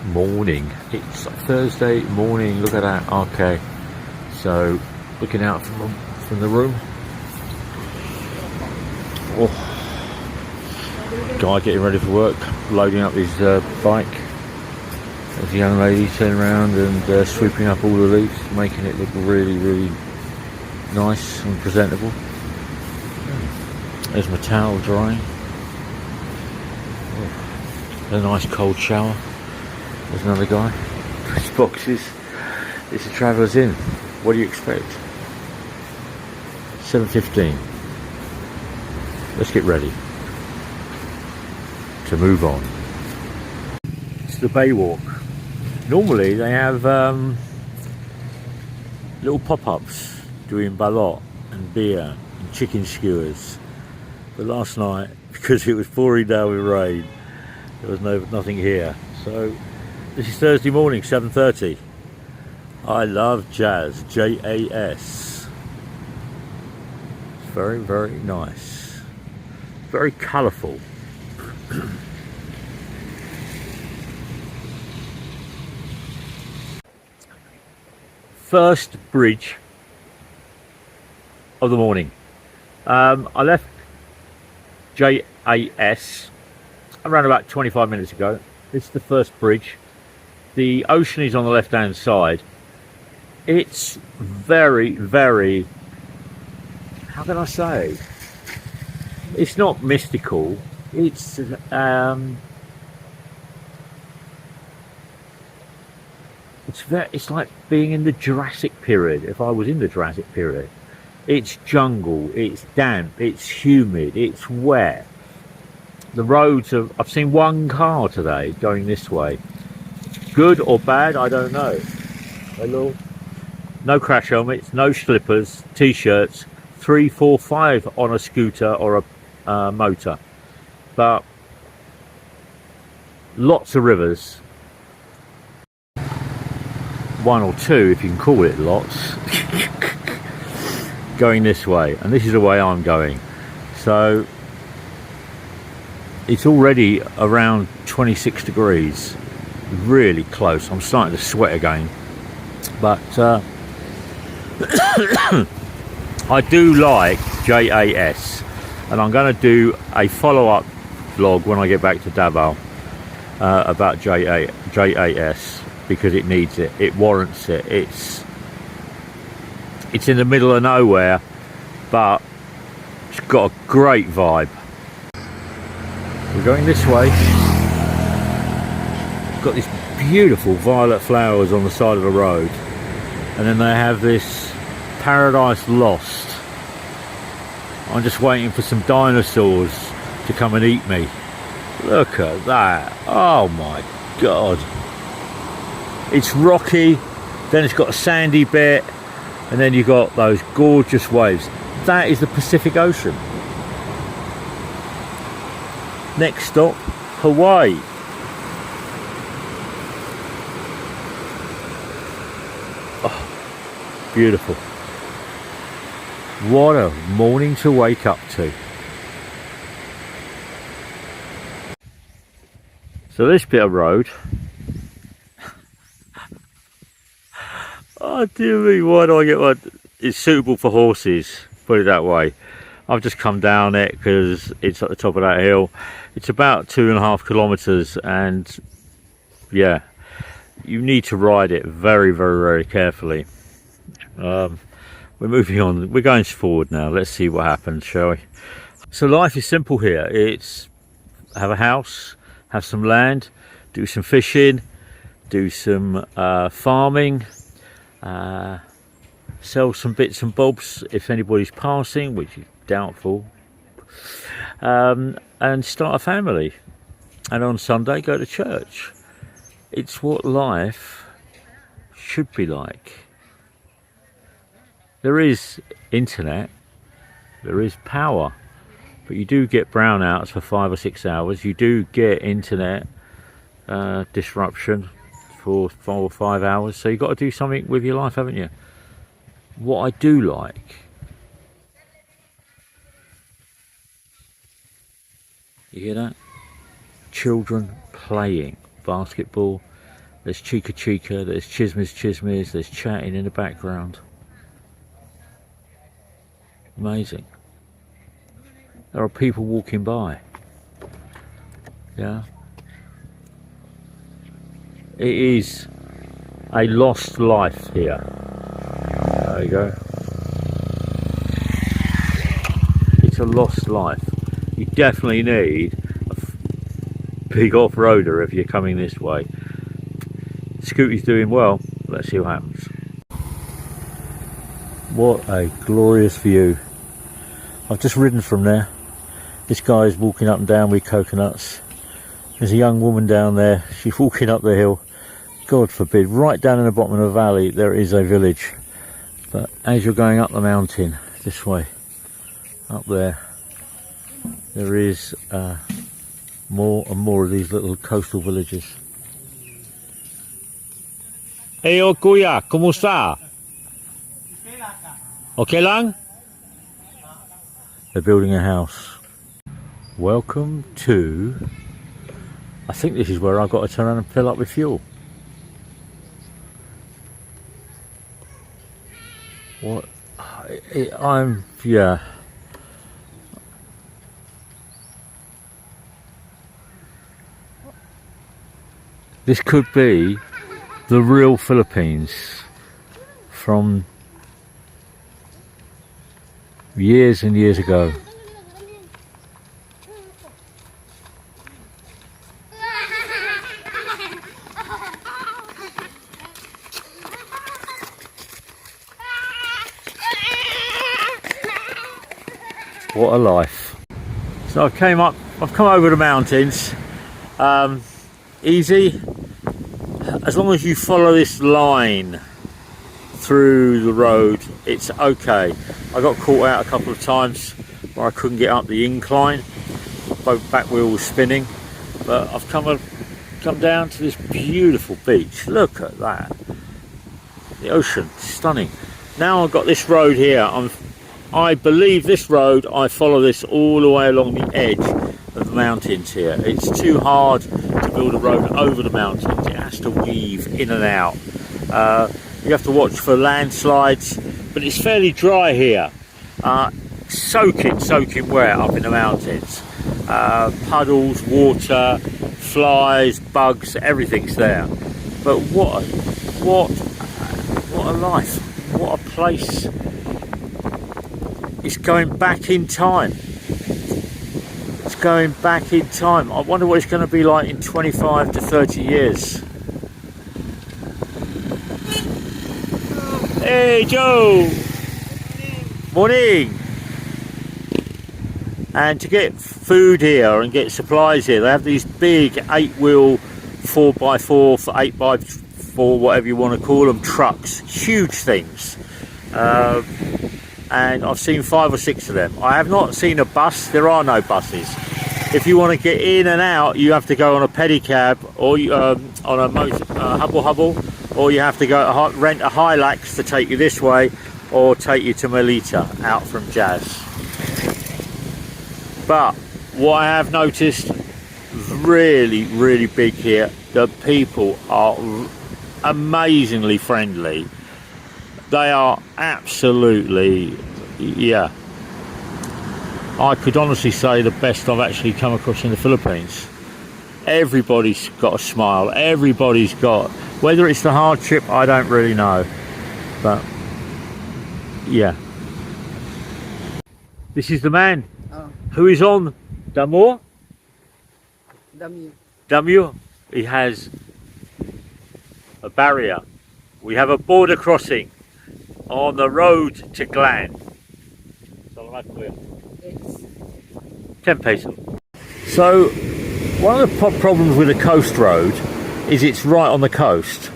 morning. It's Thursday morning. Look at that. Okay, so looking out from the room. Oh, guy getting ready for work, loading up his bike. There's a young lady turning around and sweeping up all the leaves, making it look really, really nice and presentable. There's my towel drying. Oh, a nice cold shower. There's another guy. His boxes. It's a Traveller's Inn. What do you expect? 7:15. Let's get ready to move on. It's the Bay Walk. Normally they have little pop-ups doing balot and beer and chicken skewers. But last night, because it was pouring down with rain, there was nothing here. So this is Thursday morning, 7:30. I love jazz, J-A-S. It's very, very nice. Very colourful. First bridge of the morning. I left JAS around about 25 minutes ago. This is the first bridge. The ocean is on the left hand side. It's very, very, how can I say, it's not mystical, it's it's like being in the Jurassic period. If I was in the Jurassic period, it's jungle, it's damp, it's humid, it's wet. The roads are, I've seen one car today going this way. Good or bad, I don't know. Hello. No crash helmets, no slippers, t-shirts, 3, 4, 5 on a scooter or a motor. But lots of rivers. 1 or 2, if you can call it lots, going this way, and this is the way I'm going. So it's already around 26 degrees, really close. I'm starting to sweat again, but I do like JAS, and I'm going to do a follow-up vlog when I get back to Davao about JAS, because it needs it, it warrants it. It's in the middle of nowhere, but it's got a great vibe. We're going this way. Got these beautiful violet flowers on the side of the road, and then they have this Paradise Lost. I'm just waiting for some dinosaurs to come and eat me. Look at that. Oh my god. It's rocky, then it's got a sandy bit, and then you've got those gorgeous waves. That is the Pacific Ocean. Next stop, Hawaii. Oh, beautiful. What a morning to wake up to. So this bit of road, oh dear me, why do I get one? It's suitable for horses, put it that way. I've just come down it because it's at the top of that hill. It's about 2.5 kilometers, and yeah, you need to ride it very, very, very carefully. We're moving on, we're going forward now. Let's see what happens, shall we? So life is simple here. It's have a house, have some land, do some fishing, do some farming, sell some bits and bobs if anybody's passing, which is doubtful, and start a family, and on Sunday go to church. It's what life should be like. There is internet, there is power, but you do get brownouts for 5 or 6 hours. You do get internet disruption for 4 or 5 hours, so you've got to do something with your life, haven't you? What I do like, you hear that? Children playing basketball, There's Chica Chica, there's Chismes Chismes, there's chatting in the background. Amazing. There are people walking by. Yeah. It is a lost life here. There you go. It's a lost life. You definitely need a big off-roader if you're coming this way. Scooty's doing well. Let's see what happens. What a glorious view. I've just ridden from there. This guy's walking up and down with coconuts. There's a young woman down there. She's walking up the hill. God forbid, right down in the bottom of the valley there is a village. But as you're going up the mountain, this way, up there is more and more of these little coastal villages. Hey, oh kuya, kumusta? Okay lang? They're building a house. Welcome to, I think this is where I've got to turn around and fill up with fuel. What? Yeah. This could be the real Philippines from years and years ago. What a life. So I've come over the mountains. Easy, as long as you follow this line through the road, it's okay. I got caught out a couple of times where I couldn't get up the incline. Both back wheel was spinning, but I've come down to this beautiful beach. Look at that, the ocean, stunning. Now I've got this road here. I believe this road, I follow this all the way along the edge of the mountains here. It's too hard to build a road over the mountains. It has to weave in and out. You have to watch for landslides, but it's fairly dry here. Soaking wet up in the mountains. Puddles, water, flies, bugs, everything's there. But what a life, what a place. It's going back in time. It's going back in time. I wonder what it's going to be like in 25 to 30 years. Hey Joe! Morning! And to get food here and get supplies here, they have these big 8-wheel 4x4 for 8x4, whatever you want to call them, trucks. Huge things. And I've seen 5 or 6 of them. I have not seen a bus. There are no buses. If you want to get in and out, you have to go on a pedicab or on a hubble, or you have to go rent a Hilux to take you this way, or take you to Melita out from Jazz. But what I have noticed, really big here, the people are amazingly friendly. They are absolutely, yeah, I could honestly say the best I've actually come across in the Philippines. Everybody's got a smile, everybody's got, whether it's the hardship, I don't really know, but yeah. This is the man who is on Damor? Damur. He has a barrier. We have a border crossing on the road to Glan. 10 pesos. So one of the problems with a coast road is it's right on the coast,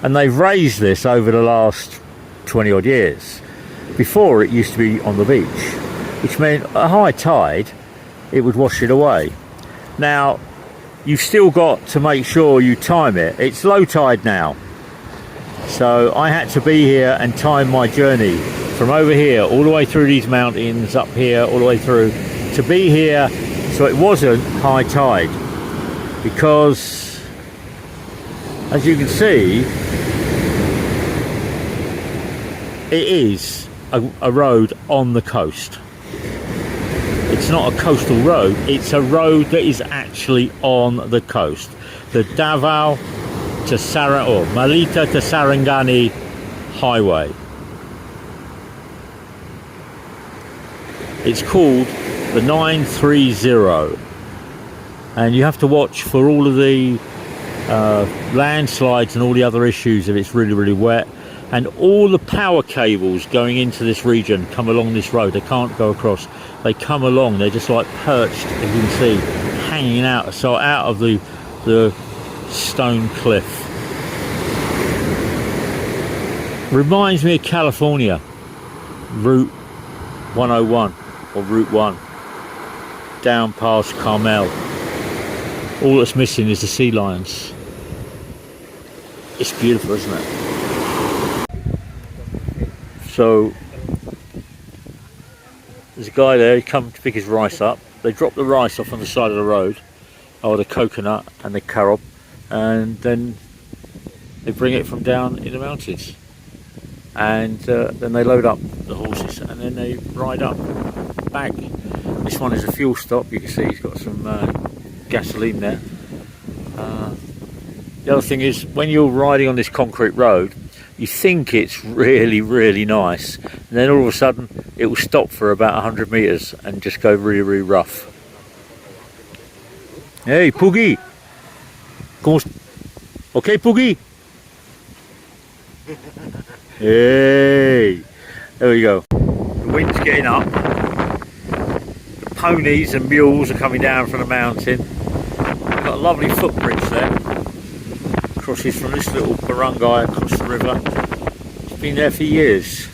and they've raised this over the last 20 odd years. Before it used to be on the beach, which meant at high tide it would wash it away. Now you've still got to make sure you time it. It's low tide now, so I had to be here and time my journey from over here all the way through these mountains, up here all the way through, to be here so it wasn't high tide, because As you can see, it is a road on the coast. It's not a coastal road, it's a road that is actually on the coast. The Davao to Malita to Sarangani highway. It's called the 930, and you have to watch for all of the landslides and all the other issues if it's really, really wet. And all the power cables going into this region come along this road. They can't go across. They come along. They're just like perched, as you can see, hanging out, so out of the stone cliff. Reminds me of California, Route 101 or Route 1, down past Carmel. All that's missing is the sea lions. It's beautiful, isn't it? So there's a guy there, he come to pick his rice up. They drop the rice off on the side of the road, or the coconut and the carob, and then they bring it from down in the mountains. And then they load up the horses and then they ride up back. This one is a fuel stop. You can see he's got some gasoline there. The other thing is, when you're riding on this concrete road, you think it's really, really nice, and then all of a sudden it will stop for about 100 meters and just go really, really rough. Hey, Poogie! Okay, Poogie? Hey! There we go. The wind's getting up. The ponies and mules are coming down from the mountain. We've got a lovely footbridge there. Crosses from this little barangay across the river. It's been there for years.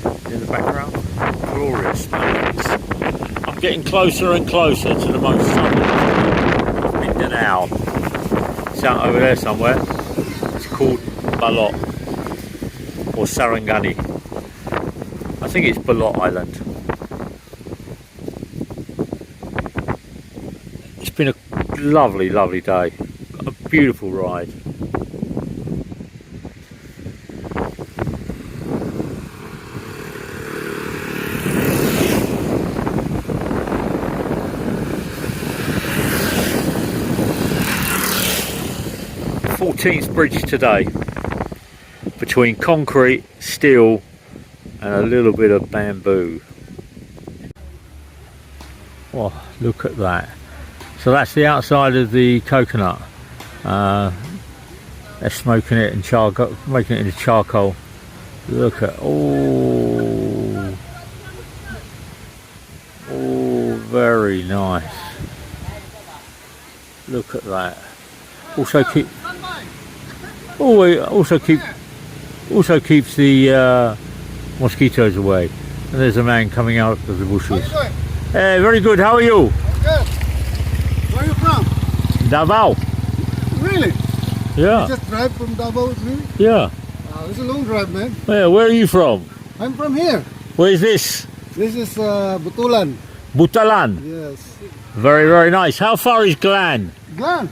In the background, glorious mountains. I'm getting closer and closer to the most southern Mindanao. It's out over there somewhere. It's called Balot or Sarangani. I think it's Balot Island. It's been a lovely, lovely day. A beautiful ride. Bridge today, between concrete, steel and a little bit of bamboo. Oh, look at that. So that's the outside of the coconut. They're smoking it and making it into charcoal. Look at, oh, very nice. Look at that. Also keeps the mosquitoes away. And there's a man coming out of the bushes. Hey, very good. How are you? Good. Where are you from? Davao. Really? Yeah. You just drive from Davao with me? Yeah. It's a long drive, man. Yeah, where are you from? I'm from here. Where is this? This is Butulan. Butalan. Yes. Very, very nice. How far is Glan? Glan.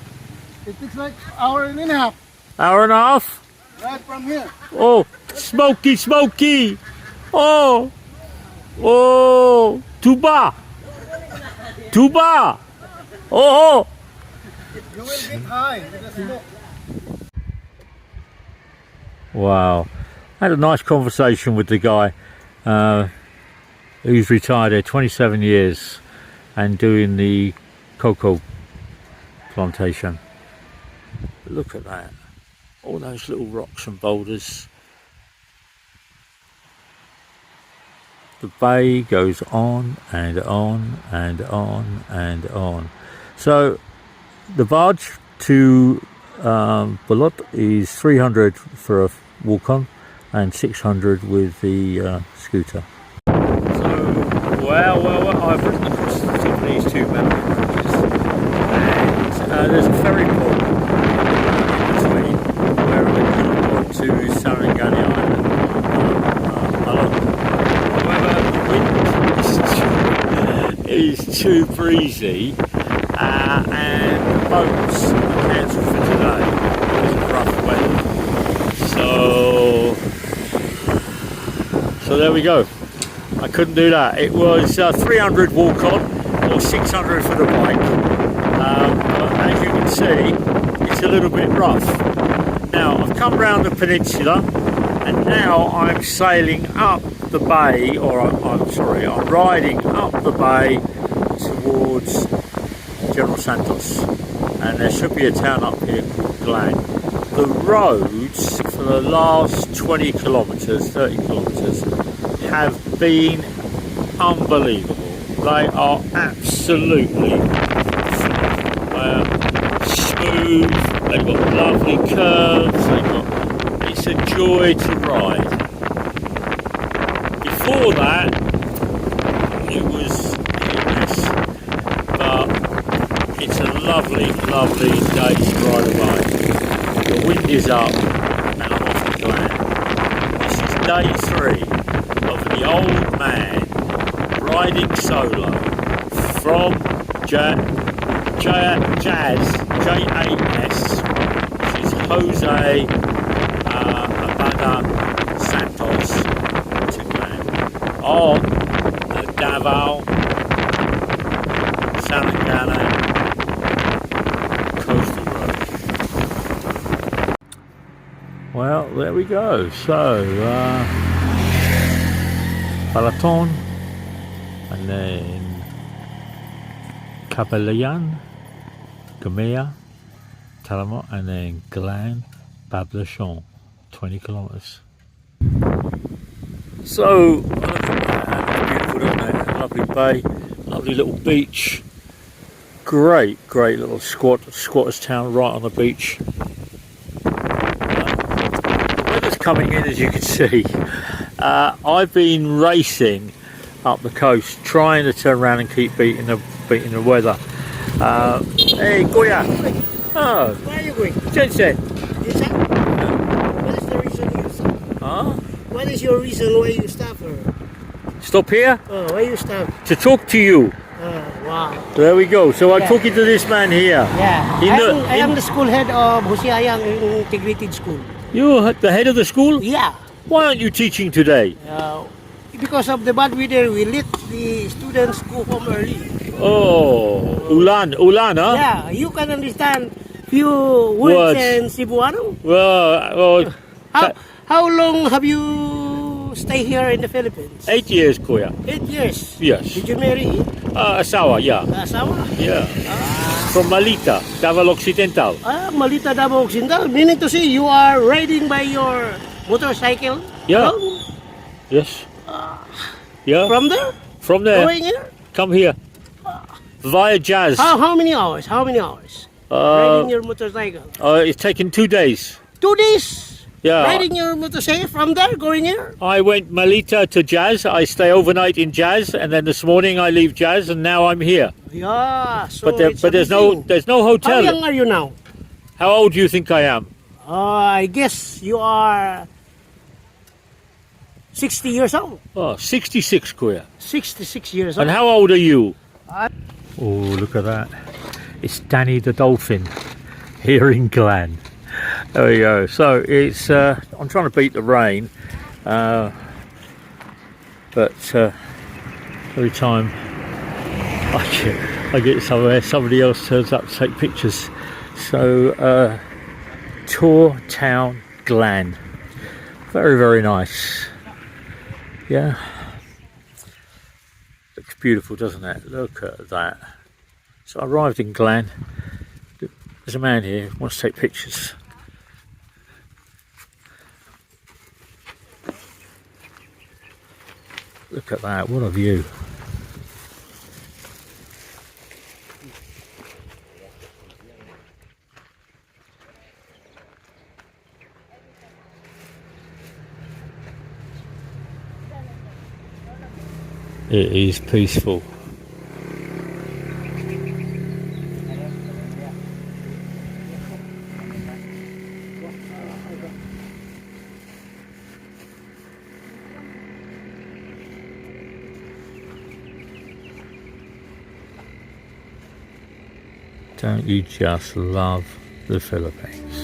It takes like an hour and a half. Hour and a half? Right from here. Oh, smoky, smoky. Oh, oh, tuba. Tuba. Oh. You will get high with the smoke. Wow. I had a nice conversation with the guy who's retired here 27 years and doing the cocoa plantation. Look at that. All those little rocks and boulders. The bay goes on and on and on and on. So the barge to Balot is 300 for a walk on and 600 with the scooter. So, well, I've ridden across the top of these two mountain ranges, and there's a ferry port between where we're going to Sarangani Island. However, the wind is too breezy, and the boats are cancelled for today because of rough So there we go. I couldn't do that. It was 300 walk on or 600 for the bike. But as you can see, it's a little bit rough. Now I've come round the peninsula and now I'm sailing up the bay, or I'm riding up the bay towards General Santos, and there should be a town up here called Glan. The roads for the last 20 kilometres, 30 kilometres have been unbelievable. They are absolutely smooth, they've got lovely curves, it's a joy to ride. Before that it was hit and miss, but it's a lovely day to ride a bike. The wind is up and I'm off to Glan. This is day 3 of the old man riding solo from Jas, which is Jose Abada Santos, to Glan on the Davao Sarangana coastal road. Well, there we go. So Balaton, and then Capelayan, Gamea, Talamot, and then Glan, Bablachon, 20 kilometres. So, look at that, beautiful, isn't it? Lovely bay, lovely little beach. Great little squatters town right on the beach. The weather's coming in, as you can see. I've been racing up the coast, trying to turn around and keep beating the weather. Hey, Goya. Oh. Where are you going? Jensen. What is the reason you stop? Huh? What is your reason why you stop? Stop here? Oh, why you stop? To talk to you. Wow. There we go. So I'm talking to this man here. Yeah. I am the school head of Hosiayang Integrated School. You're the head of the school? Yeah. Why aren't you teaching today? Because of the bad weather, we let the students go home early. Oh, Ulan, huh? Yeah, you can understand few words in Cebuano. Well, how long have you stay here in the Philippines? 8 years, Kuya. 8 years? Yes. Did you marry? Asawa, yeah. Asawa? Yeah. From Malita, Davao Occidental. Malita, Davao Occidental. Meaning to say you are riding by your motorcycle? Yeah. Alone? Yes. Yeah. From there? From there. Going here? Come here. Via Jas. How many hours? How many hours? Riding your motorcycle? It's taken 2 days. 2 days? Yeah. Riding your motorcycle from there, going here? I went Malita to Jas. I stay overnight in Jas, and then this morning I leave Jas, and now I'm here. Yeah. So but there's no hotel. How young are you now? How old do you think I am? I guess you are 60 years old. Oh, 66, Kuya. 66 years old. And how old are you? I- Oh, look at that. It's Danny the dolphin here in Glan. There we go. So it's I'm trying to beat the rain, but every time I get somewhere, somebody else turns up to take pictures. So Tour Town Glan, very nice. Yeah, looks beautiful, doesn't it? Look at that. So I arrived in Glan. There's a man here who wants to take pictures. Look at that, what a view. It is peaceful. Don't you just love the Philippines?